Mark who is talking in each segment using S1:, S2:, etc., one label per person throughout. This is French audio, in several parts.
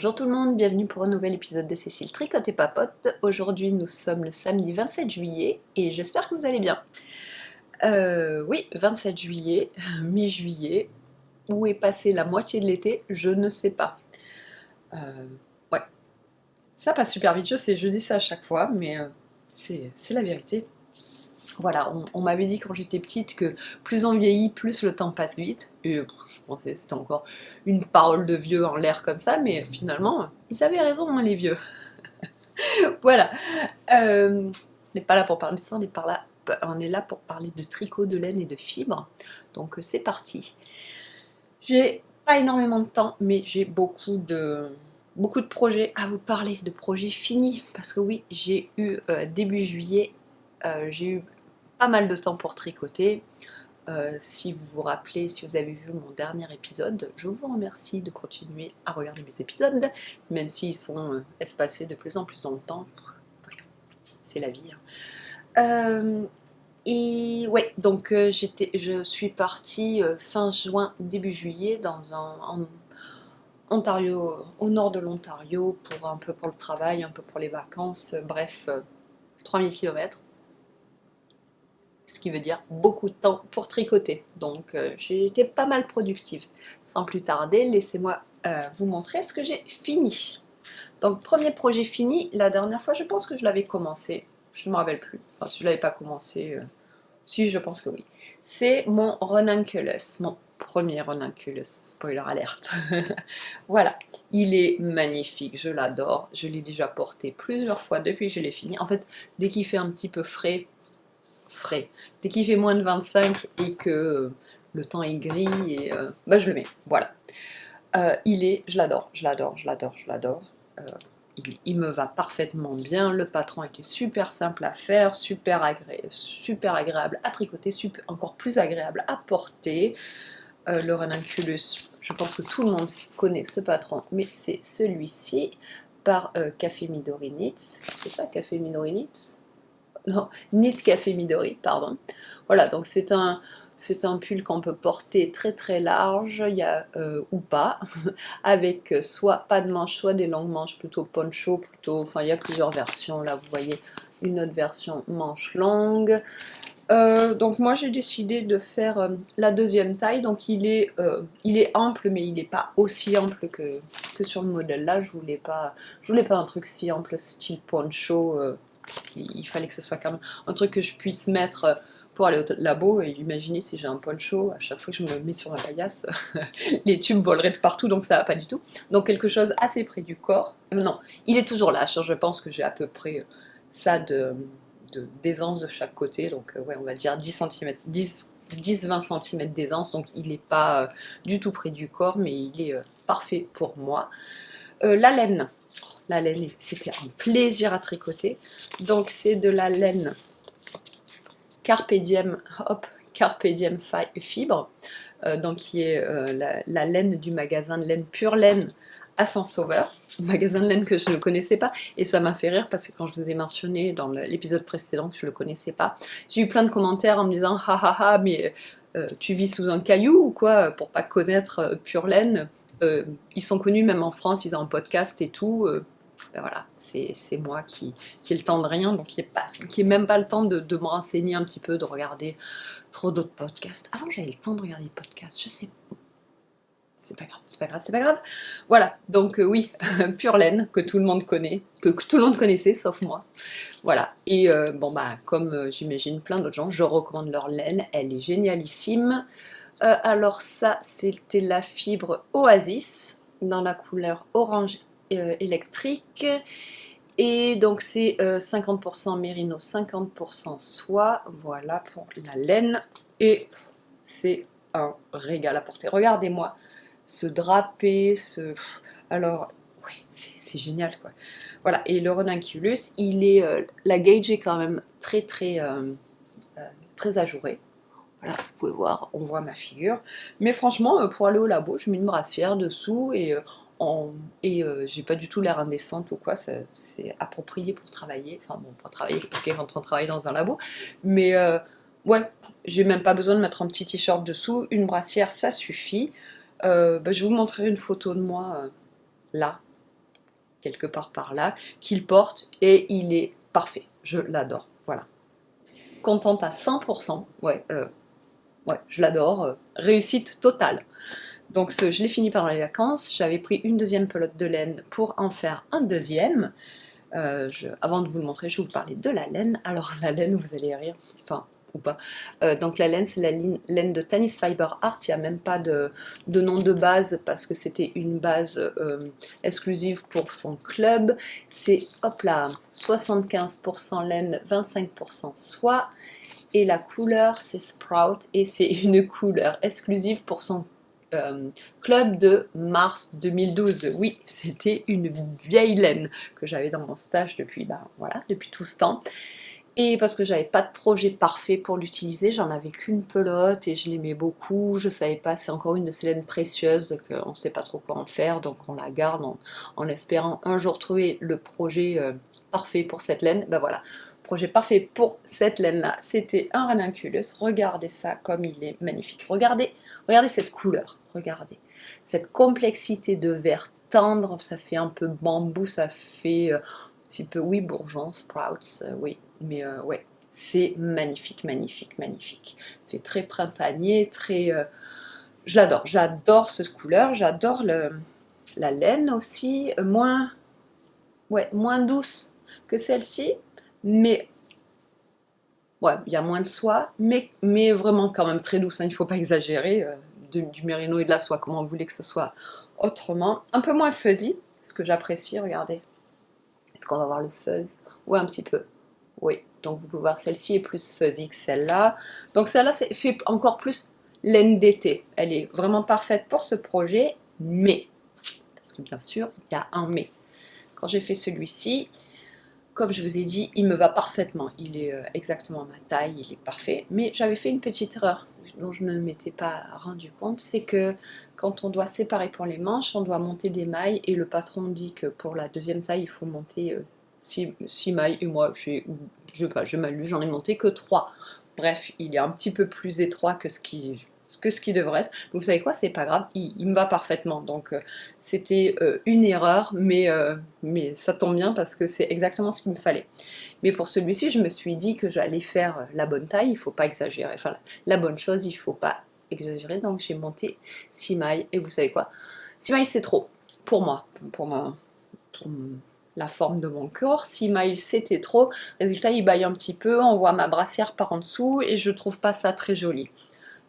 S1: Bonjour tout le monde, bienvenue pour un nouvel épisode de Cécile Tricote et Papote. Aujourd'hui nous sommes le samedi 27 juillet et j'espère que vous allez bien. Oui, 27 juillet, mi-juillet, où est passée la moitié de l'été, je ne sais pas. Euh, ouais, ça passe super vite, je sais, je dis ça à chaque fois, mais c'est la vérité. Voilà, on m'avait dit quand j'étais petite que plus on vieillit, plus le temps passe vite. Et je pensais que c'était encore une parole de vieux en l'air comme ça, mais finalement, ils avaient raison, hein, les vieux. Voilà. On n'est pas là pour parler de ça, on est là pour parler de tricot, de laine et de fibres. Donc c'est parti. J'ai pas énormément de temps, mais j'ai beaucoup de projets à vous parler, de projets finis. Parce que oui, j'ai eu début juillet, j'ai eu pas mal de temps pour tricoter. Si vous vous rappelez, si vous avez vu mon dernier épisode, je vous remercie de continuer à regarder mes épisodes, même s'ils sont espacés de plus en plus dans le temps. C'est la vie. Et ouais, donc je suis partie fin juin, début juillet, en Ontario, au nord de l'Ontario, pour un peu pour le travail, un peu pour les vacances, bref, 3000 km. Ce qui veut dire beaucoup de temps pour tricoter. Donc j'ai été pas mal productive. Sans plus tarder, laissez-moi vous montrer ce que j'ai fini. Donc premier projet fini, la dernière fois je pense que je l'avais commencé, je ne me rappelle plus, enfin si je ne l'avais pas commencé, si je pense que oui. C'est mon Ranunculus, mon premier Ranunculus, spoiler alerte. Voilà, il est magnifique, je l'adore, je l'ai déjà porté plusieurs fois depuis que je l'ai fini. En fait, dès qu'il fait un petit peu frais, dès qu'il fait moins de 25 et que le temps est gris, et bah, je le mets, voilà. Je l'adore, je l'adore, je l'adore, je l'adore. Il me va parfaitement bien, le patron était super simple à faire, super agréable à tricoter, encore plus agréable à porter. Le Ranunculus, je pense que tout le monde connaît ce patron, mais c'est celui-ci, par Café Midori Knits. C'est ça, Café Midori Knits? Non, Knit Café Midori, pardon. Voilà, donc c'est un pull qu'on peut porter très très large, ou pas, avec soit pas de manches, soit des longues manches, plutôt poncho, enfin il y a plusieurs versions, là vous voyez une autre version manche longue. Donc moi j'ai décidé de faire la deuxième taille, donc il est ample, mais il n'est pas aussi ample que sur le modèle là, je voulais pas un truc si ample style poncho, il fallait que ce soit quand même un truc que je puisse mettre pour aller au labo. Et imaginez si j'ai un poncho, à chaque fois que je me mets sur ma paillasse, les tubes voleraient de partout, donc ça va pas du tout. Donc quelque chose assez près du corps. Non, il est toujours lâche, hein, je pense que j'ai à peu près ça d'aisance de chaque côté, donc ouais, on va dire 10 cm, 10-20 cm d'aisance, donc il n'est pas du tout près du corps, mais il est parfait pour moi. La laine. La laine, c'était un plaisir à tricoter. Donc c'est de la laine Carpe Diem, hop, Carpe Diem Fibre, donc qui est la laine du magasin de laine Pure Laine à Saint-Sauveur, magasin de laine que je ne connaissais pas, et ça m'a fait rire parce que quand je vous ai mentionné dans l'épisode précédent que je ne le connaissais pas, j'ai eu plein de commentaires en me disant « ha ha ha, mais tu vis sous un caillou ou quoi pour pas connaître Pure Laine ?» Ils sont connus même en France, ils ont un podcast et tout. Ben voilà, c'est moi qui ai le temps de rien, donc qui ai même pas le temps de me renseigner un petit peu, de regarder trop d'autres podcasts. Avant j'avais le temps de regarder des podcasts, je sais pas. C'est pas grave, c'est pas grave, c'est pas grave. Voilà, donc oui, Pure Laine, que tout le monde connaît, que tout le monde connaissait, sauf moi. Voilà, et bon bah, comme j'imagine plein d'autres gens, je recommande leur laine, elle est génialissime. Alors ça, c'était la fibre Oasis, dans la couleur orange électrique. Et donc c'est 50% mérino, 50% soie, voilà pour la laine. Et c'est un régal à porter. Regardez-moi ce drapé, alors, oui, c'est génial quoi. Voilà, et le Ranunculus, la gauge est quand même très très très ajourée. Voilà, vous pouvez voir, on voit ma figure. Mais franchement, pour aller au labo, je mets une brassière dessous et j'ai pas du tout l'air indécente ou quoi, c'est approprié pour travailler. Enfin bon, pour travailler, ok, quand on travaille dans un labo. Mais ouais, j'ai même pas besoin de mettre un petit t-shirt dessous, une brassière, ça suffit. Bah, je vais vous montrer une photo de moi là. quelque part par là, qu'il porte et il est parfait. Je l'adore, voilà. Contente à 100%, ouais, je l'adore, réussite totale. Donc je l'ai fini pendant les vacances, j'avais pris une deuxième pelote de laine pour en faire un deuxième. Avant de vous le montrer, je vais vous parler de la laine. Alors la laine, vous allez rire, enfin, ou pas. Donc la laine, c'est la laine de Tanis Fiber Art, il n'y a même pas de nom de base parce que c'était une base exclusive pour son club. C'est, hop là, 75% laine, 25% soie. Et la couleur, c'est Sprout et c'est une couleur exclusive pour son club de mars 2012. Oui, c'était une vieille laine que j'avais dans mon stage depuis, voilà, depuis tout ce temps. Et parce que j'avais pas de projet parfait pour l'utiliser, j'en avais qu'une pelote et je l'aimais beaucoup. Je savais pas, c'est encore une de ces laines précieuses qu'on sait pas trop quoi en faire, donc on la garde en espérant un jour trouver le projet parfait pour cette laine. Ben voilà, projet parfait pour cette laine-là, c'était un ranunculus. Regardez ça comme il est magnifique. Regardez cette couleur, regardez. Cette complexité de vert tendre, ça fait un peu bambou, ça fait un petit peu, oui, bourgeon, sprouts, oui. Mais ouais, c'est magnifique, magnifique, magnifique. C'est très printanier, très... je l'adore, j'adore cette couleur, j'adore la laine aussi, moins douce que celle-ci, mais ouais, il y a moins de soie, mais vraiment quand même très douce, hein, il ne faut pas exagérer, du mérino et de la soie, comment vous voulez que ce soit autrement. Un peu moins fuzzy, ce que j'apprécie, regardez. Est-ce qu'on va voir le fuzz? Ouais, un petit peu. Oui, donc vous pouvez voir, celle-ci est plus fuzzy que celle-là. Donc celle-là fait encore plus laine d'été. Elle est vraiment parfaite pour ce projet, mais, parce que bien sûr, il y a un mais. Quand j'ai fait celui-ci, comme je vous ai dit, il me va parfaitement. Il est exactement ma taille, il est parfait. Mais j'avais fait une petite erreur dont je ne m'étais pas rendu compte, c'est que quand on doit séparer pour les manches, on doit monter des mailles et le patron dit que pour la deuxième taille, il faut monter 6 mailles et moi, je m'allume, j'en ai monté que 3. Bref, il est un petit peu plus étroit que ce qui devrait être. Mais vous savez quoi, c'est pas grave, il me va parfaitement. Donc c'était une erreur, mais ça tombe bien parce que c'est exactement ce qu'il me fallait. Mais pour celui-ci, je me suis dit que j'allais faire la bonne taille, il ne faut pas exagérer. Enfin, la bonne chose, il ne faut pas exagérer. Donc j'ai monté 6 mailles. Et vous savez quoi? 6 mailles, c'est trop. Pour moi. Pour la forme de mon corps. 6 mailles, c'était trop. Résultat, il baille un petit peu. On voit ma brassière par en dessous. Et je trouve pas ça très joli.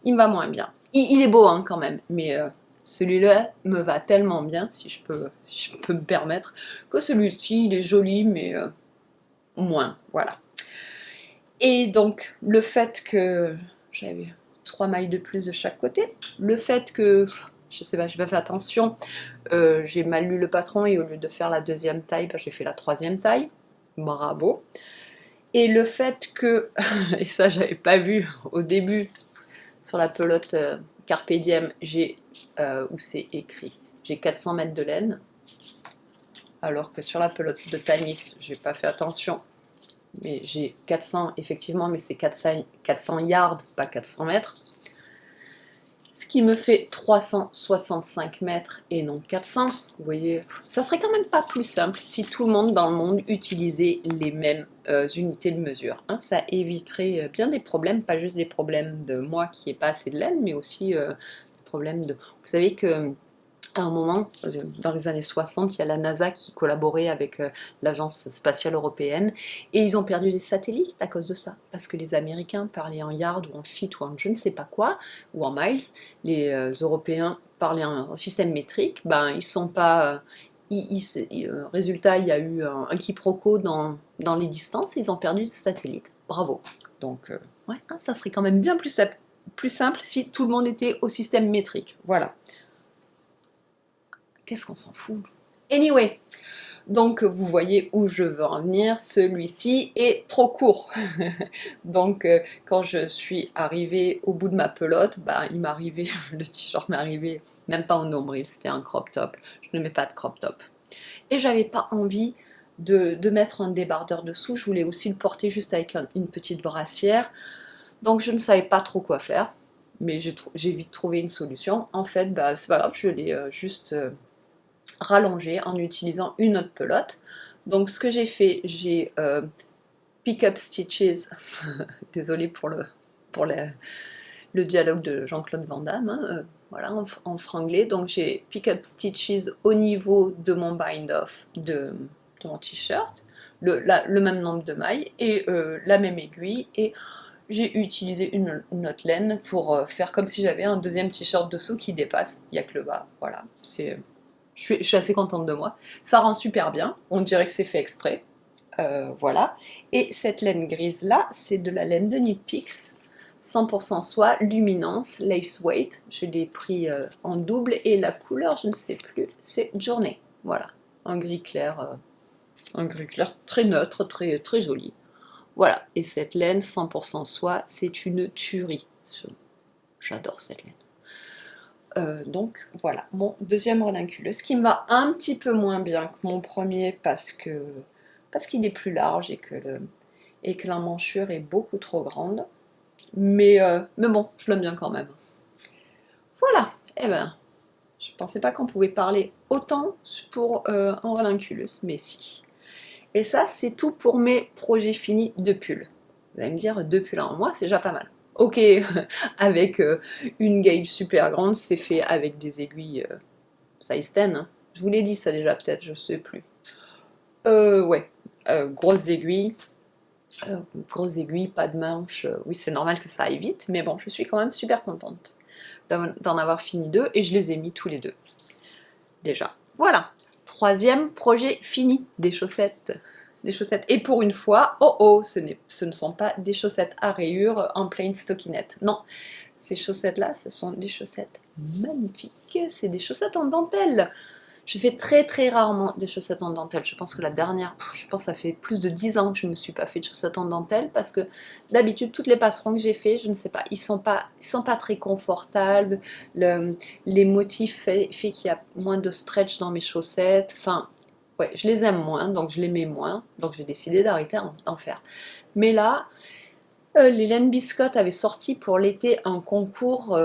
S1: Il me va moins bien. Il est beau hein, quand même. Mais celui-là me va tellement bien, si je peux me permettre, que celui-ci, il est joli, mais... moins, voilà. Et donc, le fait que j'avais 3 mailles de plus de chaque côté, le fait que, je sais pas, j'ai pas fait attention, j'ai mal lu le patron et au lieu de faire la deuxième taille, j'ai fait la troisième taille, bravo. Et le fait que, et ça j'avais pas vu au début, sur la pelote Carpe Diem, où c'est écrit, j'ai 400 mètres de laine, alors que sur la pelote de Tanis, j'ai pas fait attention, mais j'ai 400 effectivement, mais c'est 400 yards, pas 400 mètres. Ce qui me fait 365 mètres et non 400. Vous voyez, ça serait quand même pas plus simple si tout le monde dans le monde utilisait les mêmes unités de mesure. Hein. Ça éviterait bien des problèmes, pas juste des problèmes de moi qui n'ai pas assez de laine, mais aussi des problèmes de... Vous savez que à un moment, dans les années 60, il y a la NASA qui collaborait avec l'Agence spatiale européenne et ils ont perdu des satellites à cause de ça. Parce que les Américains parlaient en yard ou en feet ou en je ne sais pas quoi, ou en miles. Les Européens parlaient en système métrique. Ben, ils sont pas... résultat, il y a eu un quiproquo dans les distances et ils ont perdu des satellites. Bravo. Donc, ouais, hein, ça serait quand même bien plus simple si tout le monde était au système métrique. Voilà. Qu'est-ce qu'on s'en fout? Anyway, donc vous voyez où je veux en venir, celui-ci est trop court. Donc quand je suis arrivée au bout de ma pelote, il m'arrivait, le t-shirt m'est arrivé même pas au nombril, c'était un crop top. Je ne mets pas de crop top. Et j'avais pas envie de mettre un débardeur dessous, je voulais aussi le porter juste avec une petite brassière. Donc je ne savais pas trop quoi faire, mais j'ai vite trouvé une solution. En fait, c'est pas grave, je l'ai juste... rallongé en utilisant une autre pelote. Donc ce que j'ai fait, j'ai pick up stitches, désolée pour le dialogue de Jean-Claude Van Damme, hein, voilà, en franglais. Donc j'ai pick up stitches au niveau de mon bind-off de mon t-shirt, le même nombre de mailles et la même aiguille, et j'ai utilisé une autre laine pour faire comme si j'avais un deuxième t-shirt dessous qui dépasse, il n'y a que le bas, voilà. Je suis assez contente de moi. Ça rend super bien, on dirait que c'est fait exprès. Voilà. Et cette laine grise là, c'est de la laine de Knit Picks, 100% soie, luminance, lace weight. Je l'ai pris en double et la couleur, je ne sais plus, c'est Journey. Voilà, un gris clair très neutre, très, très joli. Voilà, et cette laine 100% soie, c'est une tuerie. J'adore cette laine. Donc voilà, mon deuxième ranunculus, qui me va un petit peu moins bien que mon premier parce qu'il est plus large et que l'emmanchure est beaucoup trop grande. Mais bon, je l'aime bien quand même. Voilà, eh ben, je pensais pas qu'on pouvait parler autant pour un ranunculus, mais si. Et ça, c'est tout pour mes projets finis de pull. Vous allez me dire, 2 pulls en mois, c'est déjà pas mal. Ok, avec une gauge super grande, c'est fait avec des aiguilles size 10. Hein. Je vous l'ai dit ça déjà peut-être, je sais plus. Ouais, grosses aiguilles. Grosses aiguilles, pas de manches. Oui, c'est normal que ça aille vite, mais bon, je suis quand même super contente d'en avoir fini 2 et je les ai mis tous les 2. Déjà. Voilà. Troisième projet fini, des chaussettes. Des chaussettes. Et pour une fois, ce ne sont pas des chaussettes à rayures en plain stockinette. Non, ces chaussettes-là, ce sont des chaussettes magnifiques. C'est des chaussettes en dentelle. Je fais très très rarement des chaussettes en dentelle. Je pense que la dernière, je pense que ça fait plus de 10 ans que je ne me suis pas fait de chaussettes en dentelle parce que d'habitude, toutes les passerons que j'ai fait, je ne sais pas, ils sont pas très confortables. Les motifs fait qu'il y a moins de stretch dans mes chaussettes. Enfin, ouais, je les aime moins, donc je les mets moins. Donc j'ai décidé d'arrêter d'en faire. Mais là, les laines biscottes avaient sorti pour l'été un concours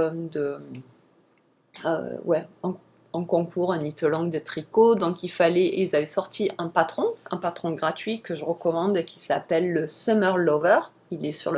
S1: ouais, en concours, un knit-along de tricot. Donc ils avaient sorti un patron gratuit que je recommande qui s'appelle le Summer Lover. Il est sur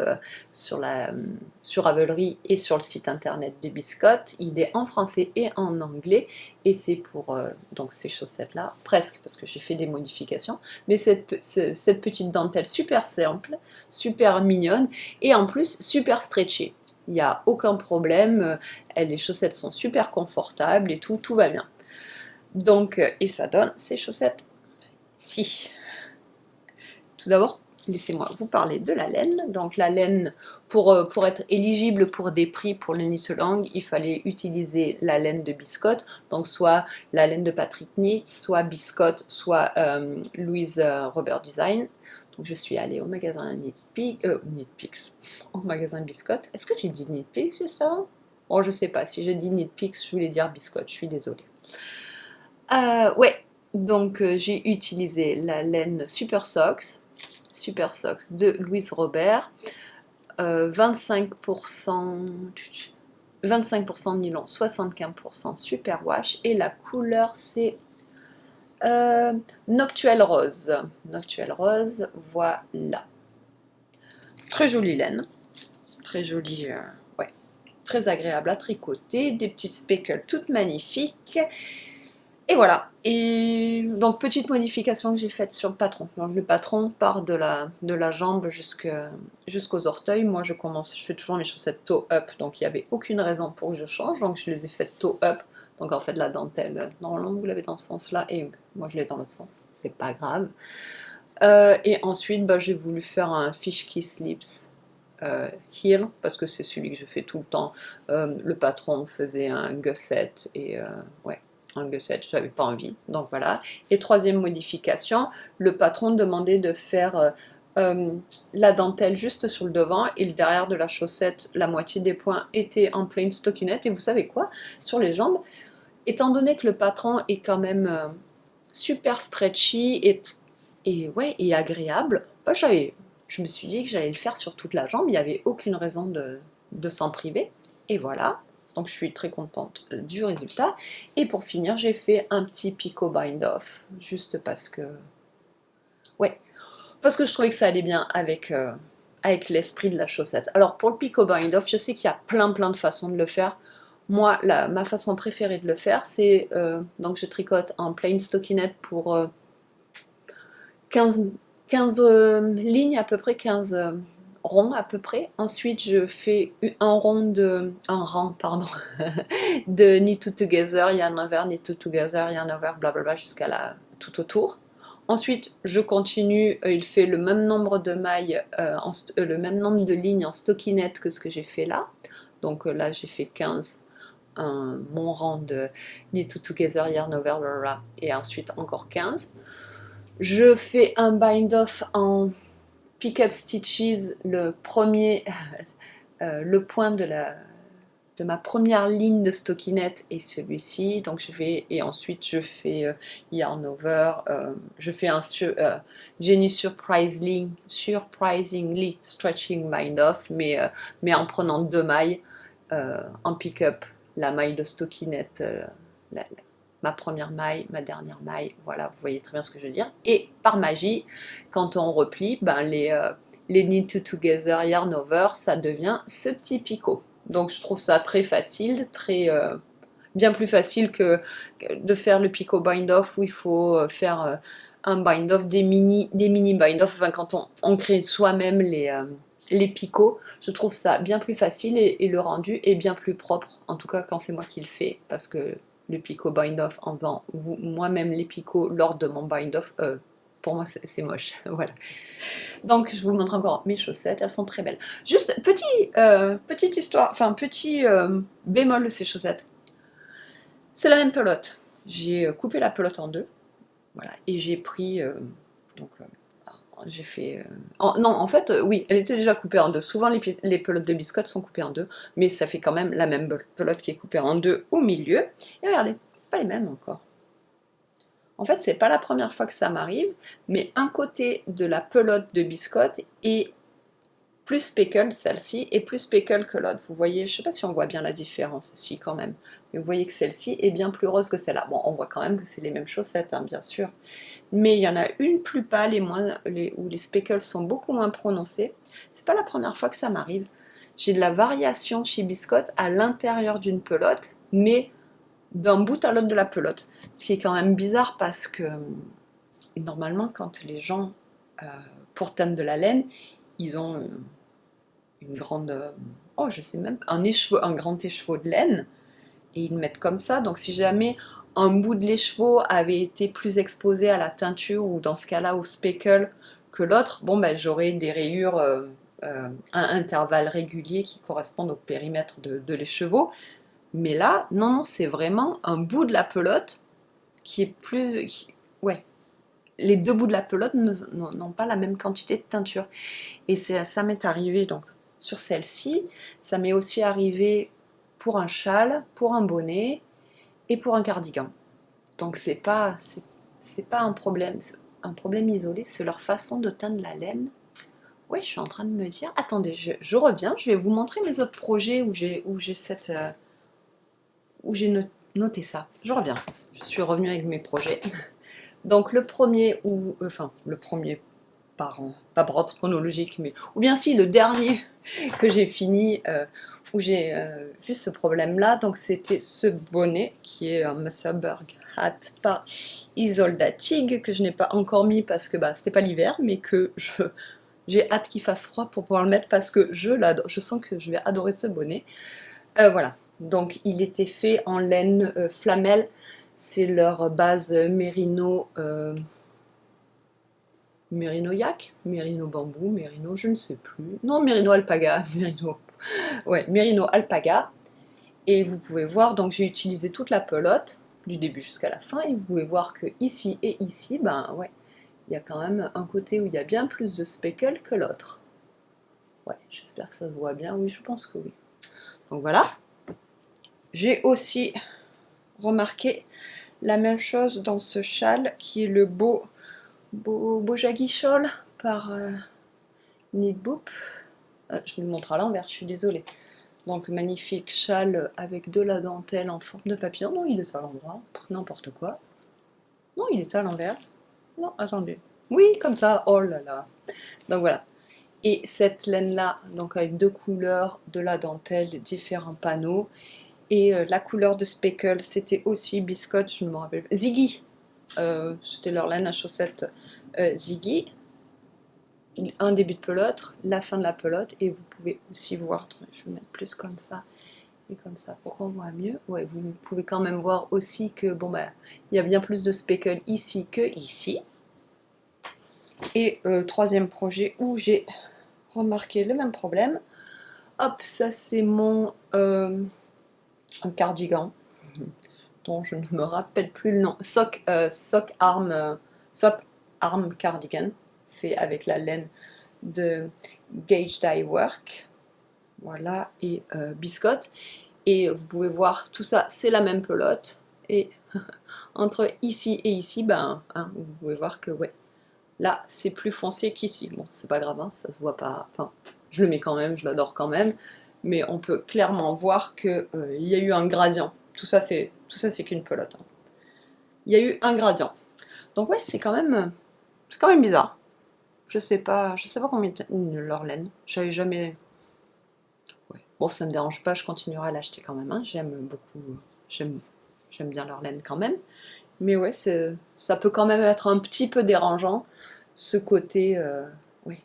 S1: Ravelry et sur le site internet de Biscotte. Il est en français et en anglais. Et c'est pour donc ces chaussettes-là, presque, parce que j'ai fait des modifications. Mais cette petite dentelle super simple, super mignonne et en plus super stretchée. Il n'y a aucun problème, les chaussettes sont super confortables et tout va bien. Donc, et ça donne ces chaussettes-ci. Tout d'abord, laissez-moi vous parler de la laine. Donc la laine, pour être éligible pour des prix pour le knit-along, il fallait utiliser la laine de Biscotte, donc soit la laine de Patrick Knit, soit Biscotte, soit Louise Robert Design. Donc je suis allée au magasin Knit-Picks, au magasin Biscotte. Est-ce que j'ai dit Knit-Picks juste avant? Bon, je sais pas, si j'ai dit Knit-Picks, je voulais dire Biscotte, je suis désolée. Ouais, donc j'ai utilisé la laine Super Socks de Louise Robert, 25% nylon, 75% superwash, et la couleur c'est Noctuel Rose. Noctuel Rose, voilà. Très jolie laine, très jolie, ouais, très agréable à tricoter, des petites speckles toutes magnifiques. Et voilà, et donc petite modification que j'ai faite sur le patron. Donc le patron part de la jambe jusqu'aux orteils. Moi je fais toujours mes chaussettes toe up, donc il n'y avait aucune raison pour que je change, donc je les ai faites toe up. Donc en fait la dentelle, normalement vous l'avez dans ce sens-là, et moi je l'ai dans l'autre sens, c'est pas grave. Et ensuite j'ai voulu faire un Fishkey Slips heel, parce que c'est celui que je fais tout le temps. Le patron faisait un gusset, et ouais, un gusset, j'avais pas envie, donc voilà. Et troisième modification, le patron demandait de faire la dentelle juste sur le devant, et le derrière de la chaussette, la moitié des points était en plain stockinette. Et vous savez quoi, sur les jambes, étant donné que le patron est quand même super stretchy ouais, et agréable, je me suis dit que j'allais le faire sur toute la jambe, il n'y avait aucune raison de s'en priver, et voilà. Donc je suis très contente du résultat. Et pour finir, j'ai fait un petit picot bind off, juste parce que... Ouais, parce que je trouvais que ça allait bien avec l'esprit de la chaussette. Alors pour le picot bind off, je sais qu'il y a plein de façons de le faire. Moi, ma façon préférée de le faire, c'est... donc je tricote en plain stockinette pour 15 lignes à peu près, 15 ronds à peu près. Ensuite, je fais un rang, pardon, de knit two together, yarn over, knit two together, yarn over, blablabla, jusqu'à tout autour. Ensuite, je continue, il fait le même nombre de mailles, le même nombre de lignes en stockinette que ce que j'ai fait là. Donc là, j'ai fait 15, mon rang de knit two together, yarn over, blablabla, et ensuite encore 15. Je fais un bind off en pick-up stitches, le point de ma première ligne de stockinette est celui-ci. Donc et ensuite je fais yarn over, je fais un Jenny surprisingly stretching bind off, mais en prenant 2 mailles en pick-up, la maille de stockinette, ma première maille, ma dernière maille, voilà, vous voyez très bien ce que je veux dire. Et par magie, quand on replie, ben les knit two together yarn over, ça devient ce petit picot. Donc je trouve ça très facile, bien plus facile que de faire le picot bind off où il faut faire un bind off, des mini bind off, enfin quand on crée soi-même les picots, je trouve ça bien plus facile et le rendu est bien plus propre, en tout cas quand c'est moi qui le fais, parce que le picot bind off en faisant moi-même les picots lors de mon bind off, pour moi c'est moche. Voilà. Donc je vous montre encore mes chaussettes, elles sont très belles. Juste petite histoire, enfin petit bémol de ces chaussettes. C'est la même pelote. J'ai coupé la pelote en deux, voilà, et j'ai pris j'ai fait... non, en fait, oui, elle était déjà coupée en deux. Souvent, les pelotes de biscotte sont coupées en deux, mais ça fait quand même la même pelote qui est coupée en deux au milieu. Et regardez, c'est pas les mêmes encore. En fait, c'est pas la première fois que ça m'arrive, mais un côté de la pelote de biscotte est plus speckle, celle-ci, et plus speckle que l'autre. Vous voyez, je sais pas si on voit bien la différence, si quand même. Mais vous voyez que celle-ci est bien plus rose que celle-là. Bon, on voit quand même que c'est les mêmes chaussettes, hein, bien sûr. Mais il y en a une plus pâle et où les speckles sont beaucoup moins prononcés. C'est pas la première fois que ça m'arrive. J'ai de la variation chez Biscotte à l'intérieur d'une pelote, mais d'un bout à l'autre de la pelote. Ce qui est quand même bizarre parce que normalement, quand les gens pour teindre de la laine, ils ont une grande, oh je sais même, un grand écheveau de laine, et ils le mettent comme ça. Donc si jamais un bout de l'écheveau avait été plus exposé à la teinture, ou dans ce cas-là au speckle que l'autre, bon ben j'aurais des rayures à intervalles réguliers qui correspondent au périmètre de l'écheveau. Mais là, non, c'est vraiment un bout de la pelote qui est ouais, les deux bouts de la pelote n'ont pas la même quantité de teinture. Et ça m'est arrivé donc sur celle-ci, ça m'est aussi arrivé pour un châle, pour un bonnet et pour un cardigan. Donc c'est pas un problème isolé, c'est leur façon de teindre la laine. Oui, je suis en train de me dire, attendez, je reviens, je vais vous montrer mes autres projets où j'ai noté ça. Je reviens, je suis revenue avec mes projets. Donc le premier, par ordre chronologique, mais ou bien si le dernier que j'ai fini, où j'ai vu ce problème-là, donc c'était ce bonnet qui est un Musselburgh hat par Isolda Tig, que je n'ai pas encore mis parce que c'était pas l'hiver, mais que j'ai hâte qu'il fasse froid pour pouvoir le mettre parce que je l'adore, je sens que je vais adorer ce bonnet. Voilà, donc il était fait en laine flamelle, c'est leur base mérino. Mérino yak, mérino bambou, mérino je ne sais plus. Non, mérino alpaga, mérino alpaga. Et vous pouvez voir, donc j'ai utilisé toute la pelote, du début jusqu'à la fin, et vous pouvez voir que ici et ici, il y a quand même un côté où il y a bien plus de speckle que l'autre. Ouais, j'espère que ça se voit bien, oui, je pense que oui. Donc voilà. J'ai aussi remarqué la même chose dans ce châle qui est le beau Bojagi Shawl par Knit Boop. Je vous le montre à l'envers, je suis désolée. Donc magnifique châle avec de la dentelle en forme de papillon. Non, il est à l'endroit, n'importe quoi. Non, il est à l'envers. Non, attendez. Oui, comme ça, oh là là. Donc voilà. Et cette laine-là, donc avec deux couleurs, de la dentelle, différents panneaux. Et la couleur de Speckle, c'était aussi biscotte, je ne me rappelle pas. Ziggy, c'était leur laine à chaussettes Ziggy. Un début de pelote, la fin de la pelote, et vous pouvez aussi voir, je vais mettre plus comme ça et comme ça pour qu'on voit mieux. Ouais, vous pouvez quand même voir aussi que bon bah il y a bien plus de speckle ici que ici. Et troisième projet où j'ai remarqué le même problème. Hop, ça c'est mon un cardigan dont je ne me rappelle plus le nom. Sock arm cardigan fait avec la laine de Gage Dye Work, voilà, et biscotte. Et vous pouvez voir tout ça, c'est la même pelote. Et entre ici et ici, ben, hein, vous pouvez voir que ouais, là c'est plus foncé qu'ici. Bon, c'est pas grave, hein, ça se voit pas. Enfin, je le mets quand même, je l'adore quand même, mais on peut clairement voir que il y a eu un gradient. Tout ça c'est qu'une pelote. Hein. Il y a eu un gradient. Donc ouais, c'est quand même bizarre. Je sais pas combien leur laine. J'avais jamais. Ouais. Bon, ça me dérange pas, je continuerai à l'acheter quand même. Hein. J'aime beaucoup, j'aime bien leur laine quand même. Mais ouais, ça peut quand même être un petit peu dérangeant, ce côté, oui,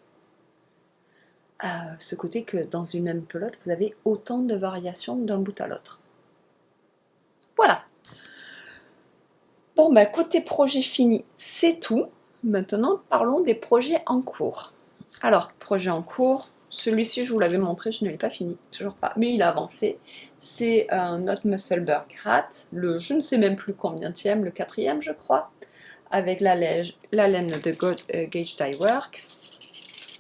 S1: ce côté que dans une même pelote, vous avez autant de variations d'un bout à l'autre. Voilà. Bon, bah côté projet fini, c'est tout. Maintenant, parlons des projets en cours. Alors, projet en cours, celui-ci, je vous l'avais montré, je ne l'ai pas fini, toujours pas, mais il a avancé. C'est un Not Musselburgh Hat, le je ne sais même plus combienième, le quatrième, je crois, avec la laine de Gage Dye Works.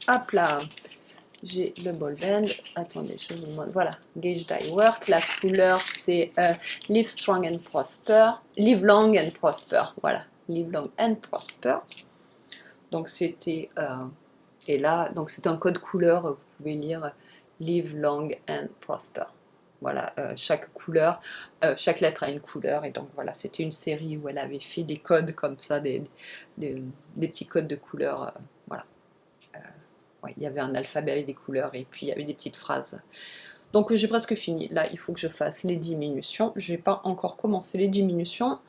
S1: Hop là, j'ai le ball band. Attendez, je vous montre. Voilà, Gage Dye Work. La couleur, c'est Live Strong and Prosper. Live Long and Prosper. Voilà, Live Long and Prosper. Donc c'était et là, donc c'est un code couleur. Vous pouvez lire Live Long and Prosper. Voilà, chaque couleur, chaque lettre a une couleur, et donc voilà, c'était une série où elle avait fait des codes comme ça, des petits codes de couleurs, voilà. Ouais, il y avait un alphabet avec des couleurs, et puis il y avait des petites phrases. Donc j'ai presque fini. Là, il faut que je fasse les diminutions. Je n'ai pas encore commencé les diminutions.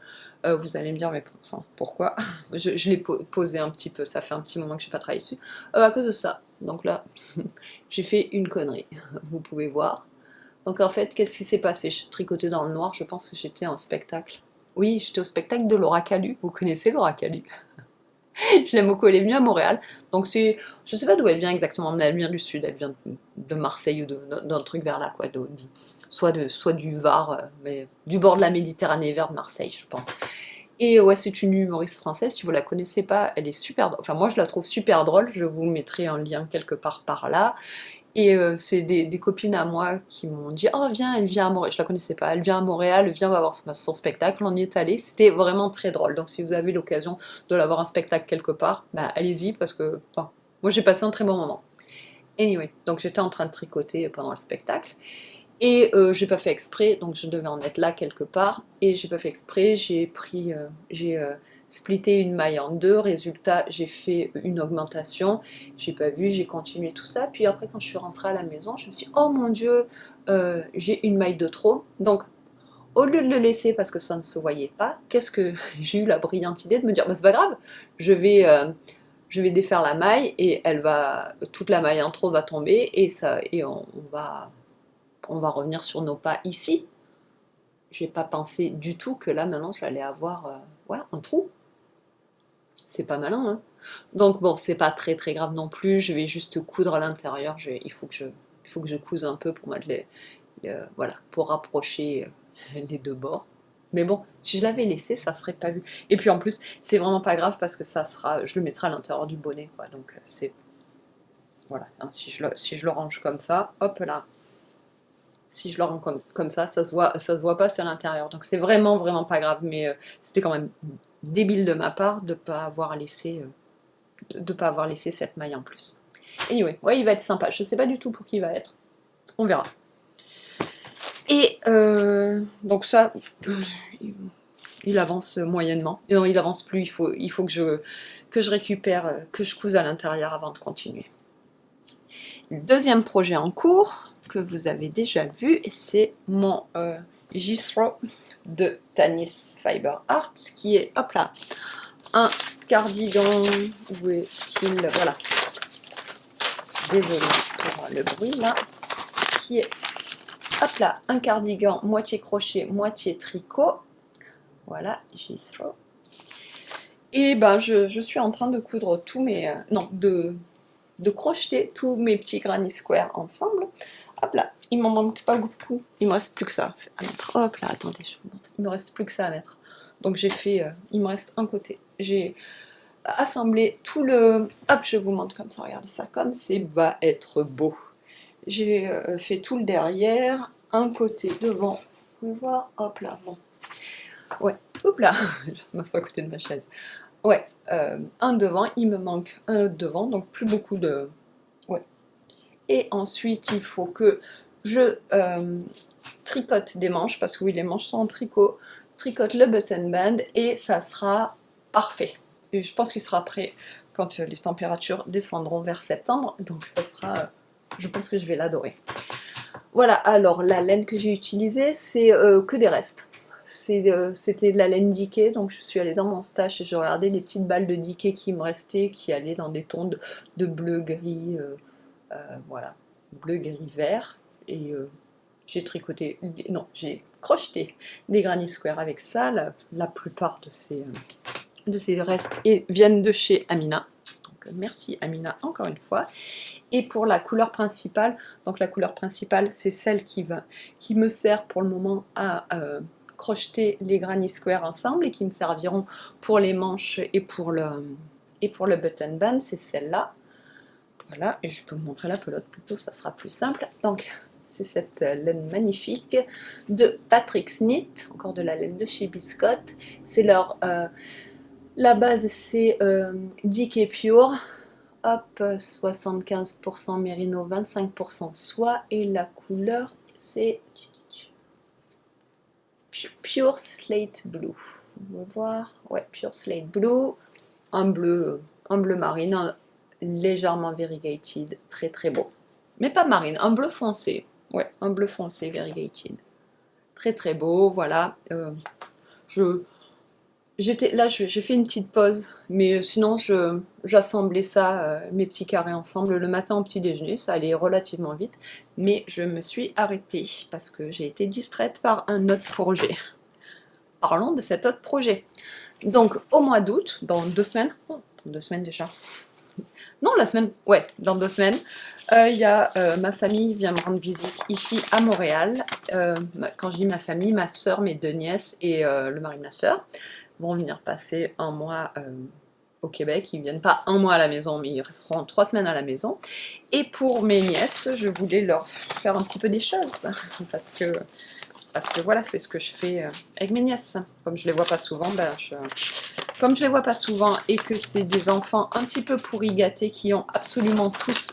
S1: Vous allez me dire, mais enfin, pourquoi je l'ai posé un petit peu, ça fait un petit moment que je n'ai pas travaillé dessus. À cause de ça. Donc là, j'ai fait une connerie. Vous pouvez voir. Donc en fait, qu'est-ce qui s'est passé? Je tricotais dans le noir, je pense que j'étais en spectacle. Oui, j'étais au spectacle de Laura Calu. Vous connaissez Laura Calu? Je l'aime beaucoup, elle est venue à Montréal. Donc c'est, je sais pas d'où elle vient exactement, mais elle vient du sud, elle vient de Marseille ou d'un truc vers là, quoi. Soit du Var, mais du bord de la Méditerranée vers Marseille, je pense. Et ouais, c'est une humoriste française, si vous la connaissez pas, elle est super drôle. Enfin, moi je la trouve super drôle, je vous mettrai un lien quelque part par là. Et c'est des copines à moi qui m'ont dit oh viens, elle vient à Montréal, je la connaissais pas, elle vient à Montréal, viens, on va voir son spectacle, on y est allé, c'était vraiment très drôle. Donc si vous avez l'occasion de la voir un spectacle quelque part, bah allez-y parce que bon, moi j'ai passé un très bon moment. Anyway, donc j'étais en train de tricoter pendant le spectacle. Et j'ai pas fait exprès, donc je devais en être là quelque part, et j'ai pas fait exprès, j'ai splitté une maille en deux, résultat j'ai fait une augmentation, j'ai pas vu, j'ai continué tout ça, puis après quand je suis rentrée à la maison, je me suis dit oh mon dieu, j'ai une maille de trop, donc au lieu de le laisser parce que ça ne se voyait pas, qu'est-ce que j'ai eu la brillante idée de me dire bah c'est pas grave, je vais défaire la maille et toute la maille en trop va tomber et on va revenir sur nos pas ici. J'ai pas pensé du tout que là maintenant j'allais avoir ouais, un trou. C'est pas malin, hein. Donc bon, c'est pas très très grave non plus. Je vais juste coudre à l'intérieur. Il faut que je couse un peu pour mettre voilà, pour rapprocher les deux bords. Mais bon, si je l'avais laissé, ça serait pas vu. Et puis en plus, c'est vraiment pas grave parce que je le mettrai à l'intérieur du bonnet, quoi. Donc c'est voilà. Hein, si je le range comme ça, hop là, si je le rends comme ça se voit pas, c'est à l'intérieur. Donc c'est vraiment, vraiment pas grave. Mais c'était quand même débile de ma part de pas avoir laissé, cette maille en plus. Anyway, ouais, il va être sympa. Je sais pas du tout pour qui il va être. On verra. Et donc ça, il avance moyennement. Non, il avance plus, il faut que je récupère, que je couse à l'intérieur avant de continuer. Le deuxième projet en cours, que vous avez déjà vu, c'est mon J-Throw de Tanis Fiber Arts, qui est, hop là, un cardigan, où est-il? Voilà. Désolée pour le bruit là, qui est, hop là, un cardigan moitié crochet, moitié tricot. Voilà, J-Throw. Et ben je suis en train de coudre tous mes... non, de crocheter tous mes petits granny square ensemble. Hop là, il m'en manque pas beaucoup. Il me reste plus que ça à mettre. Hop là, attendez, je vous montre. Il me reste plus que ça à mettre. Donc j'ai fait... il me reste un côté. J'ai assemblé tout le... Hop, je vous montre comme ça, regardez ça, comme c'est va être beau. J'ai fait tout le derrière, un côté devant. Vous pouvez voir, hop là, bon. Ouais, hop là, je m'assois à côté de ma chaise. Ouais, un devant, il me manque un autre devant, donc plus beaucoup de... Ouais. Et ensuite, il faut que je tricote des manches, parce que oui, les manches sont en tricot, tricote le button band, et ça sera parfait. Et je pense qu'il sera prêt quand les températures descendront vers septembre, donc ça sera... je pense que je vais l'adorer. Voilà, alors la laine que j'ai utilisée, c'est que des restes. C'était de la laine Diké, donc je suis allée dans mon stash et j'ai regardé les petites balles de Diké qui me restaient, qui allaient dans des tons de bleu, gris, voilà, bleu, gris, vert. Et j'ai tricoté, non, j'ai crocheté des granny square avec ça. La plupart de ces restes viennent de chez Amina. Donc merci Amina encore une fois. Et pour la couleur principale, donc la couleur principale, c'est celle qui me sert pour le moment à crocheter les granny square ensemble et qui me serviront pour les manches et pour le button band, c'est celle-là. Voilà, et je peux vous montrer la pelote plutôt, ça sera plus simple. Donc, c'est cette laine magnifique de Patrick's Knit, encore de la laine de chez Biscotte. C'est la base, c'est Diké Pure. Hop, 75% mérino, 25% soie, et la couleur c'est Pure Slate Blue. On va voir, ouais, Pure Slate Blue, un bleu marine, légèrement variegated, très très beau. Mais pas marine, un bleu foncé, ouais, un bleu foncé variegated. Très très beau, voilà. J'ai fait une petite pause, mais sinon j'assemblais ça, mes petits carrés ensemble le matin au petit déjeuner, ça allait relativement vite, mais je me suis arrêtée parce que j'ai été distraite par un autre projet. Parlons de cet autre projet. Donc au mois d'août, dans 2 semaines, oh, dans 2 semaines déjà, non la semaine, ouais, dans 2 semaines, il y a ma famille vient me rendre visite ici à Montréal. Quand je dis ma famille, ma soeur, mes 2 nièces et le mari de ma soeur vont venir passer un mois au Québec. Ils ne viennent pas un mois à la maison, mais ils resteront 3 semaines à la maison. Et pour mes nièces, je voulais leur faire un petit peu des choses, parce que voilà, c'est ce que je fais avec mes nièces. Comme je les vois pas souvent, comme je les vois pas souvent et que c'est des enfants un petit peu pourri gâtés qui ont absolument tous,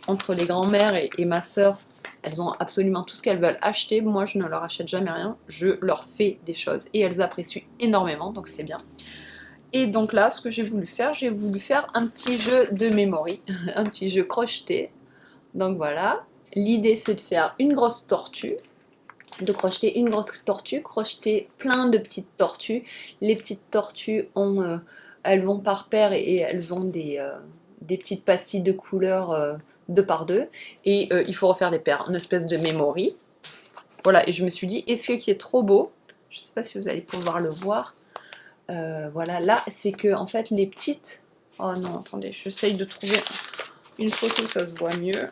S1: entre les grands-mères et ma soeur, elles ont absolument tout ce qu'elles veulent acheter. Moi, je ne leur achète jamais rien. Je leur fais des choses et elles apprécient énormément, donc c'est bien. Et donc là, ce que j'ai voulu faire un petit jeu de memory, un petit jeu crocheté. Donc voilà, l'idée c'est de faire une grosse tortue, de crocheter une grosse tortue, crocheter plein de petites tortues. Les petites tortues elles vont par paire et elles ont des petites pastilles de couleur 2 par 2, et il faut refaire des paires, une espèce de memory. Voilà, et je me suis dit, et ce qui est trop beau, je ne sais pas si vous allez pouvoir le voir, voilà, là, c'est que en fait les petites... Oh non, attendez, j'essaye de trouver une photo où ça se voit mieux.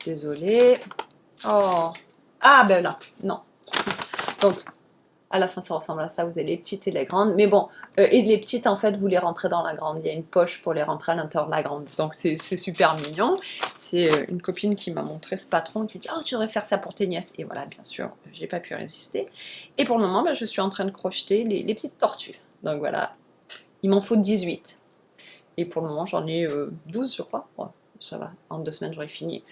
S1: Désolée. Oh, ah ben là, non. Donc, à la fin, ça ressemble à ça. Vous avez les petites et les grandes. Mais bon, et les petites, en fait, vous les rentrez dans la grande. Il y a une poche pour les rentrer à l'intérieur de la grande. Donc, c'est super mignon. C'est une copine qui m'a montré ce patron, qui dit « Oh, tu devrais faire ça pour tes nièces. » Et voilà, bien sûr, j'ai pas pu résister. Et pour le moment, ben, je suis en train de crocheter les petites tortues. Donc voilà, il m'en faut 18. Et pour le moment, j'en ai 12, je crois. Ouais, ça va, en 2 semaines, j'aurai fini.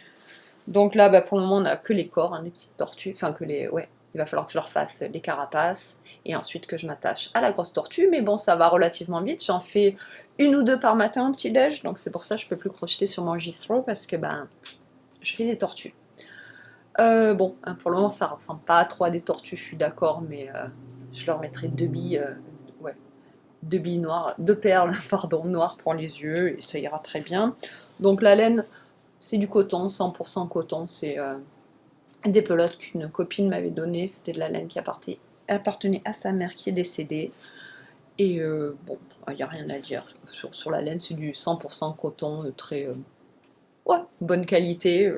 S1: Donc là, bah, pour le moment, on n'a que les corps, hein, les petites tortues, enfin que les... Ouais, il va falloir que je leur fasse les carapaces, et ensuite que je m'attache à la grosse tortue, mais bon, ça va relativement vite, j'en fais une ou deux par matin au petit-déj, donc c'est pour ça que je peux plus crocheter sur mon J-Throw, parce que ben, je fais des tortues. Bon, hein, pour le moment, ça ressemble pas trop à des tortues, je suis d'accord, mais je leur mettrai deux billes, ouais, deux billes noires, deux perles, pardon, noires pour les yeux, et ça ira très bien. Donc la laine, c'est du coton, 100% coton, c'est des pelotes qu'une copine m'avait données, c'était de la laine qui appartenait à sa mère qui est décédée. Et bon, il n'y a rien à dire. Sur la laine, c'est du 100% coton, très ouais, bonne qualité.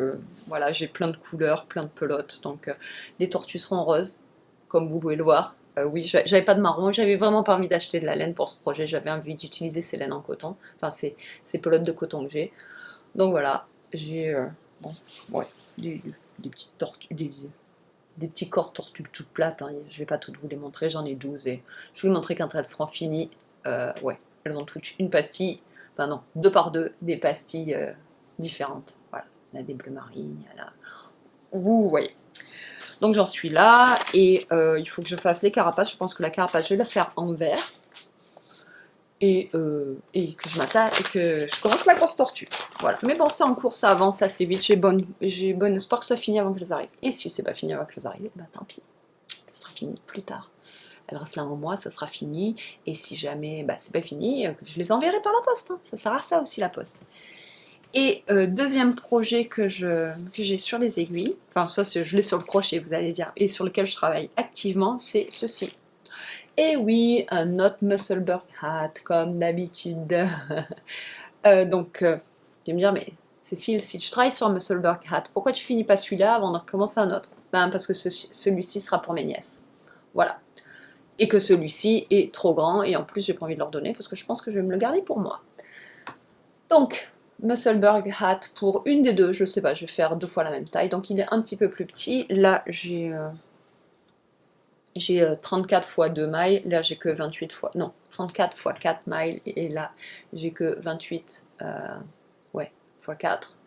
S1: Voilà, j'ai plein de couleurs, plein de pelotes. Donc les tortues seront roses, comme vous pouvez le voir. Oui, j'avais pas de marron, j'avais vraiment pas envie d'acheter de la laine pour ce projet, j'avais envie d'utiliser ces laines en coton, enfin ces pelotes de coton que j'ai. Donc voilà, j'ai bon, ouais, des petites tortues, des petits corps de tortues toutes plates, hein. Je vais pas toutes vous les montrer, j'en ai 12 et je vais vous montrer quand elles seront finies. Ouais, elles ont toutes une pastille, enfin non, deux par deux, des pastilles différentes. Voilà, il y a des bleus marines, il y en a... Vous voyez. Donc j'en suis là et il faut que je fasse les carapaces. Je pense que la carapace, je vais la faire en vert. Et que je m'attaque et que je commence la grosse tortue. Voilà. Mais bon, c'est en cours, ça avance assez vite. J'ai bon espoir que ça finisse avant que je les arrive. Et si c'est pas fini avant que je les arrive, bah tant pis. Ça sera fini plus tard. Elle reste là en mois, ça sera fini. Et si jamais bah, c'est pas fini, je les enverrai par la poste. Hein. Ça sert à ça aussi la poste. Et deuxième projet que j'ai sur les aiguilles, enfin ça je l'ai sur le crochet, vous allez dire, et sur lequel je travaille activement, c'est ceci. Et oui, un autre Musselburgh hat, comme d'habitude. Donc, tu vas me dire, mais Cécile, si tu travailles sur un Musselburgh hat, pourquoi tu finis pas celui-là avant de recommencer un autre? Ben, parce que celui-ci sera pour mes nièces. Voilà. Et que celui-ci est trop grand, et en plus, j'ai pas envie de leur donner, parce que je pense que je vais me le garder pour moi. Donc, Musselburgh hat pour une des deux, je sais pas, je vais faire deux fois la même taille, donc il est un petit peu plus petit. Là, j'ai 34 fois 2 mailles, là j'ai que 28 fois, non, 34 fois 4 mailles, et là j'ai que 28 ouais, fois 4,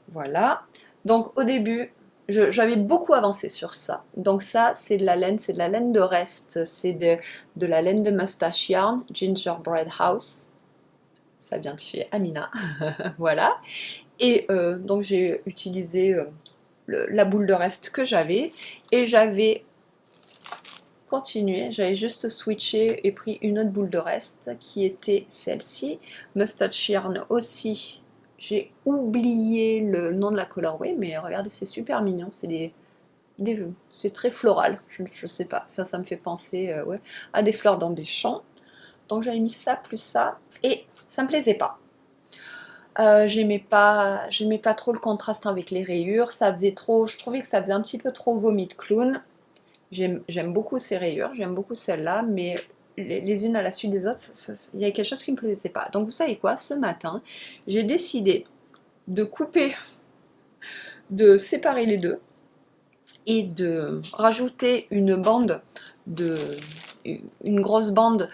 S1: voilà. Donc au début, j'avais beaucoup avancé sur ça. Donc ça, c'est de la laine de reste, c'est de la laine de Mustache Yarn, Gingerbread House, ça vient de chez Amina, voilà. Et donc j'ai utilisé la boule de reste que j'avais, et j'avais continué, j'avais juste switché et pris une autre boule de reste qui était celle-ci, Mustache Yarn aussi. J'ai oublié le nom de la colorway, mais regardez, c'est super mignon, c'est c'est très floral, je sais pas, enfin, ça me fait penser ouais, à des fleurs dans des champs. Donc j'avais mis ça plus ça, et ça me plaisait pas. J'aimais pas trop le contraste avec les rayures, ça faisait trop, je trouvais que ça faisait un petit peu trop vomi de clown. J'aime beaucoup ces rayures, j'aime beaucoup celle-là, mais les unes à la suite des autres, il y a quelque chose qui ne me plaisait pas. Donc vous savez quoi, ce matin, j'ai décidé de couper, de séparer les deux et de rajouter une bande, une grosse bande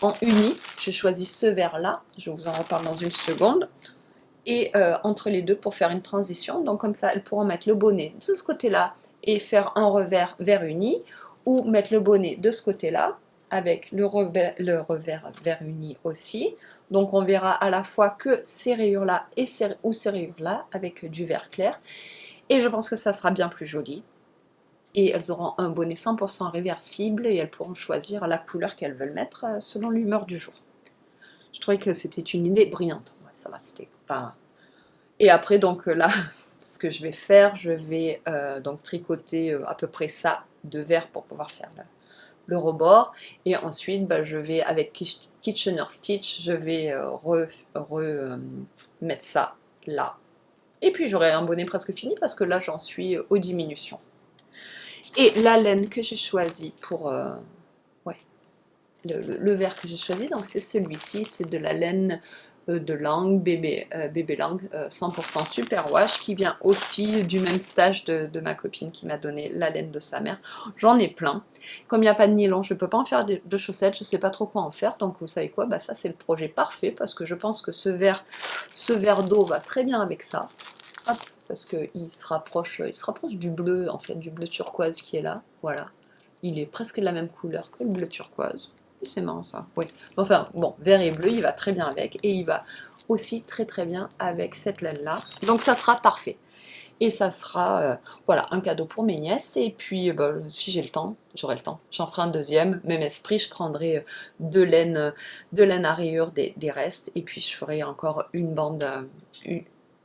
S1: en uni. J'ai choisi ce vert-là, je vous en reparle dans une seconde. Et entre les deux pour faire une transition, donc comme ça elles pourront mettre le bonnet de ce côté-là et faire un revers vert uni, ou mettre le bonnet de ce côté-là avec le revers vert uni aussi. Donc on verra à la fois que ces rayures-là et ces rayures-là avec du vert clair, et je pense que ça sera bien plus joli. Et elles auront un bonnet 100% réversible et elles pourront choisir la couleur qu'elles veulent mettre selon l'humeur du jour. Je trouvais que c'était une idée brillante. Ouais, ça va, c'était pas... Et après, donc là, ce que je vais faire, je vais donc tricoter à peu près ça de vert pour pouvoir faire le rebord. Et ensuite, bah, je vais, avec Kitchener Stitch, je vais mettre ça là. Et puis j'aurai un bonnet presque fini parce que là, j'en suis aux diminutions. Et la laine que j'ai choisie pour... ouais, le vert que j'ai choisi, donc c'est celui-ci, c'est de la laine de Lang, bébé Lang, 100% superwash, qui vient aussi du même stage de ma copine qui m'a donné la laine de sa mère. J'en ai plein. Comme il n'y a pas de nylon, je ne peux pas en faire de chaussettes, je ne sais pas trop quoi en faire, donc vous savez quoi, bah ça c'est le projet parfait, parce que je pense que ce vert d'eau va très bien avec ça. hop, parce qu'il se rapproche du bleu, en fait, du bleu turquoise qui est là, voilà. Il est presque de la même couleur que le bleu turquoise. C'est marrant ça, oui. Enfin, bon, vert et bleu, il va très bien avec, et il va aussi très très bien avec cette laine-là. Donc ça sera parfait. Et ça sera voilà, un cadeau pour mes nièces. Et puis, bah, si j'ai le temps, j'aurai le temps, j'en ferai un deuxième. Même esprit, je prendrai de laine à rayures des restes. Et puis, je ferai encore une bande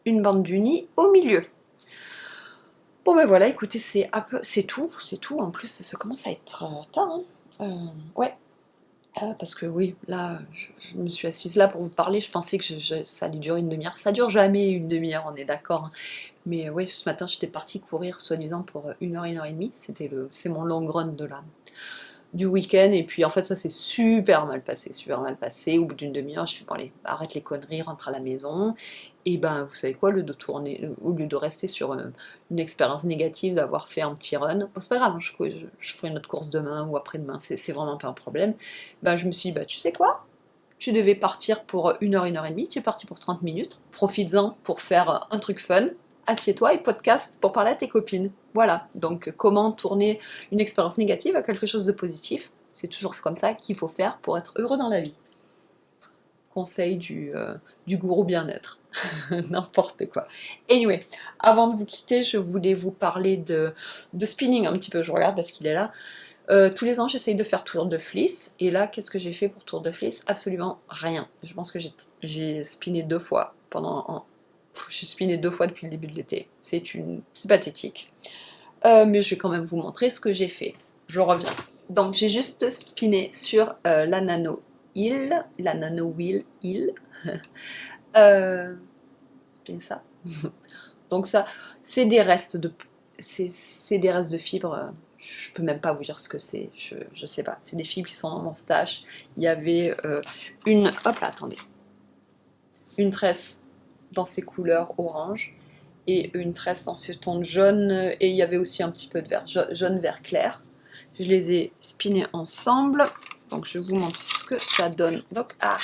S1: d'unis au milieu. Bon ben voilà, écoutez, c'est tout, c'est tout. En plus, ça commence à être tard, hein. Ouais, parce que oui, là, je me suis assise là pour vous parler. Je pensais que ça allait durer une demi-heure. Ça dure jamais une demi-heure, on est d'accord, hein. Mais oui, ce matin, j'étais partie courir, soi-disant, pour une heure et demie. C'est mon long run du week-end. Et puis, en fait, ça s'est super mal passé, super mal passé. Au bout d'une demi-heure, je fais, bon, allez, arrête les conneries, rentre à la maison. Et ben, vous savez quoi, au lieu de rester sur une expérience négative d'avoir fait un petit run, bon, c'est pas grave, hein, je ferai une autre course demain ou après-demain, c'est vraiment pas un problème. Ben, je me suis dit, bah, tu sais quoi? Tu devais partir pour une heure et demie, tu es parti pour 30 minutes. Profites-en pour faire un truc fun. Assieds-toi et podcast pour parler à tes copines. Voilà, donc comment tourner une expérience négative à quelque chose de positif. C'est toujours comme ça qu'il faut faire pour être heureux dans la vie. Conseil du gourou bien-être. N'importe quoi. Anyway, avant de vous quitter, je voulais vous parler de spinning un petit peu. Je regarde parce qu'il est là. Tous les ans, j'essaye de faire tour de fleece. Et là, qu'est-ce que j'ai fait pour tour de fleece? Absolument rien. Je pense que j'ai spiné 2 fois j'ai spiné 2 fois depuis le début de l'été. C'est pathétique. Mais je vais quand même vous montrer ce que j'ai fait. Je reviens. Donc, j'ai juste spiné sur la Nano Heel, la Nano Wheel Heel. Spin ça. Donc ça, c'est des restes de, c'est des restes de fibres. Je peux même pas vous dire ce que c'est. Je sais pas. C'est des fibres qui sont dans mon stash. Il y avait hop là, attendez, une tresse dans ces couleurs orange et une tresse dans ce ton jaune. Et il y avait aussi un petit peu de vert, jaune vert clair. Je les ai spinés ensemble. Donc je vous montre ce que ça donne. Donc ah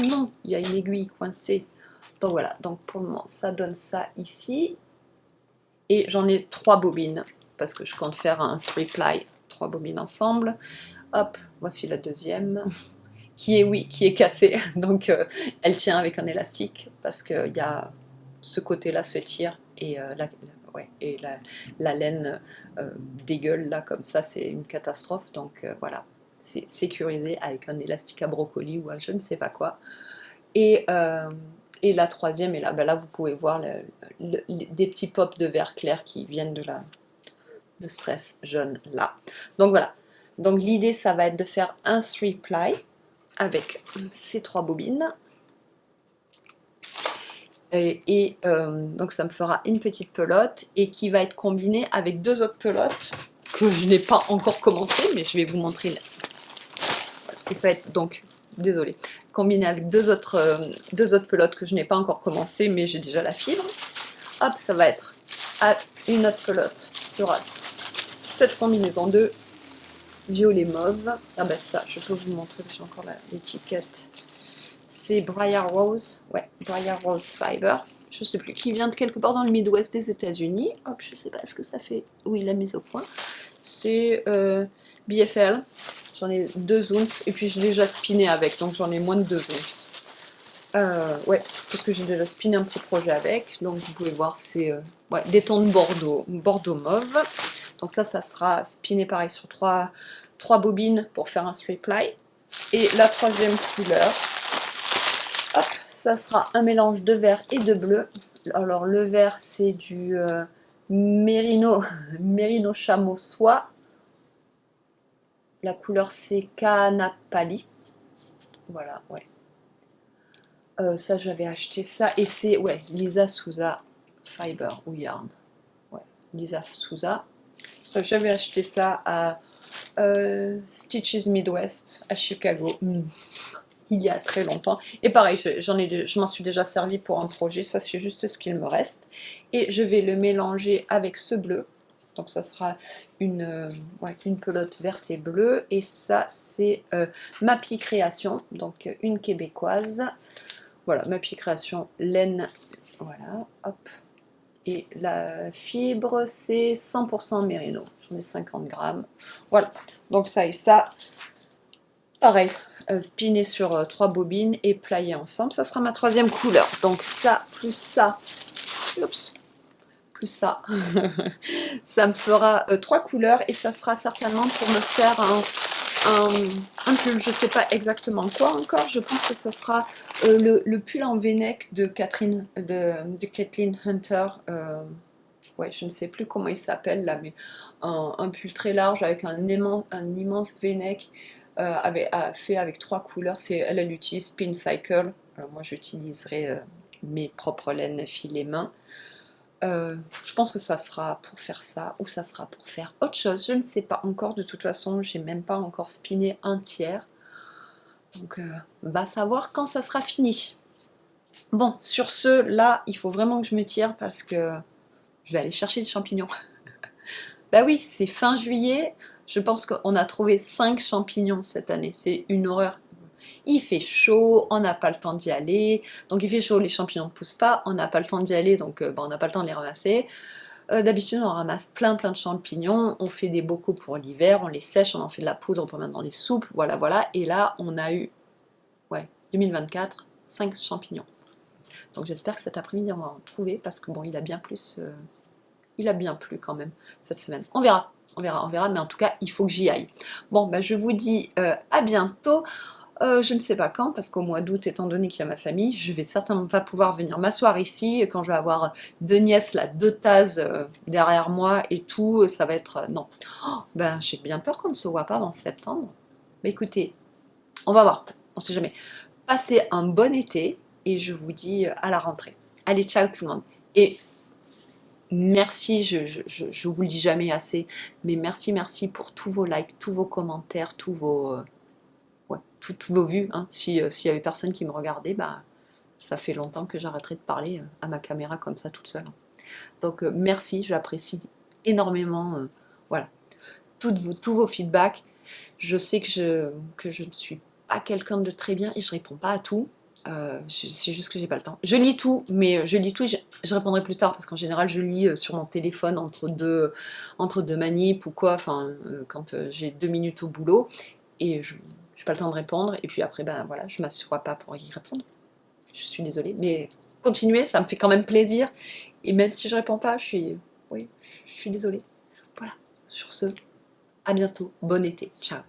S1: non, il y a une aiguille coincée. Donc voilà. Donc pour le moment, ça donne ça ici. Et j'en ai 3 bobines parce que je compte faire un 3-ply, 3 bobines ensemble. Hop, voici la deuxième qui est cassée. Donc elle tient avec un élastique parce qu'il y a ce côté-là se tire et la laine dégueule là comme ça, c'est une catastrophe. Donc voilà, c'est sécurisé avec un élastique à brocoli ou à je ne sais pas quoi. Et la troisième est là. Ben là, vous pouvez voir des petits pops de vert clair qui viennent de stress jaune là. Donc voilà. Donc l'idée, ça va être de faire un 3-ply avec ces 3 bobines. Donc ça me fera une petite pelote et qui va être combinée avec 2 autres pelotes que je n'ai pas encore commencé, mais je vais vous montrer. Et ça va être donc, désolée, combiné avec deux autres pelotes que je n'ai pas encore commencé, mais j'ai déjà la fibre. Hop, ça va être une autre pelote sera cette combinaison de violet mauve. Ah ben ça, je peux vous montrer, j'ai encore l'étiquette. C'est Briar Rose, ouais, Briar Rose Fiber. Je sais plus, qui vient de quelque part dans le Midwest des États-Unis. Hop, je sais pas ce que ça fait. Oui, la mise au point. C'est BFL. J'en ai 2 ounces et puis j'ai déjà spiné avec, donc j'en ai moins de 2 ounces. Ouais, parce que j'ai déjà spiné un petit projet avec, donc vous pouvez voir, c'est des tons de bordeaux mauve. Donc ça sera spiné pareil sur 3 bobines pour faire un 3-ply. Et la troisième couleur, hop, ça sera un mélange de vert et de bleu. Alors le vert, c'est du Merino chameau soie. La couleur, c'est Canapali. Voilà, ouais. Ça, j'avais acheté ça. Et c'est, ouais, Lisa Souza Fiber ou Yarn. Ouais, Lisa Souza. Ça, j'avais acheté ça à Stitches Midwest à Chicago. Il y a très longtemps. Et pareil, je m'en suis déjà servi pour un projet. Ça, c'est juste ce qu'il me reste. Et je vais le mélanger avec ce bleu. Donc ça sera une pelote verte et bleue. Et ça, c'est Mappy Création, donc une québécoise. Voilà, Mappy Création, laine. Voilà, hop. et la fibre c'est 100% mérino. J'en ai 50 grammes. Voilà, donc ça et ça, pareil, spinner sur 3 bobines et plier ensemble. Ça sera ma troisième couleur. Donc ça, oups, plus ça, ça me fera 3 couleurs et ça sera certainement pour me faire un pull. Je ne sais pas exactement quoi encore. Je pense que ça sera le pull en V-neck de Kathleen Hunter. Ouais, je ne sais plus comment il s'appelle là, mais un pull très large avec un immense V-neck fait avec 3 couleurs. Elle utilise Spin Cycle. Moi, j'utiliserai mes propres laines filet main. Je pense que ça sera pour faire ça ou ça sera pour faire autre chose. Je ne sais pas encore. De toute façon, j'ai même pas encore spiné un tiers. Donc, va savoir quand ça sera fini. Bon, sur ce, là, il faut vraiment que je me tire parce que je vais aller chercher les champignons. Bah oui, c'est fin juillet. Je pense qu'on a trouvé 5 champignons cette année. C'est une horreur. Il fait chaud, on n'a pas le temps d'y aller. Donc il fait chaud, les champignons ne poussent pas. On n'a pas le temps d'y aller, donc on n'a pas le temps de les ramasser. D'habitude, on ramasse plein de champignons. On fait des bocaux pour l'hiver, on les sèche, on en fait de la poudre pour mettre dans les soupes. Voilà, voilà. Et là, on a eu, ouais, 2024, 5 champignons. Donc j'espère que cet après-midi, on va en trouver parce que bon, il a bien plu quand même cette semaine. On verra, mais en tout cas, il faut que j'y aille. Bon, bah, je vous dis à bientôt. Je ne sais pas quand, parce qu'au mois d'août, étant donné qu'il y a ma famille, je vais certainement pas pouvoir venir m'asseoir ici. Quand je vais avoir 2 nièces, là, 2 tasses derrière moi et tout, ça va être... non. Oh, ben, j'ai bien peur qu'on ne se voit pas avant septembre. Mais écoutez, on va voir, on sait jamais. Passez un bon été et je vous dis à la rentrée. Allez, ciao tout le monde. Et merci, je vous le dis jamais assez, mais merci pour tous vos likes, tous vos commentaires, toutes vos vues. Hein. S'il y avait personne qui me regardait, bah, ça fait longtemps que j'arrêterai de parler à ma caméra comme ça toute seule. Donc merci, j'apprécie énormément voilà, tous vos feedbacks. Je sais que je ne suis pas quelqu'un de très bien et je réponds pas à tout. C'est juste que j'ai pas le temps. Je lis tout, mais je lis tout et je répondrai plus tard parce qu'en général je lis sur mon téléphone entre deux manips ou quoi, enfin quand j'ai 2 minutes au boulot et je n'ai pas le temps de répondre et puis après ben voilà, je m'assois pas pour y répondre. Je suis désolée, mais continuez, ça me fait quand même plaisir et même si je réponds pas, oui, je suis désolée. Voilà, sur ce, à bientôt, bon été, ciao.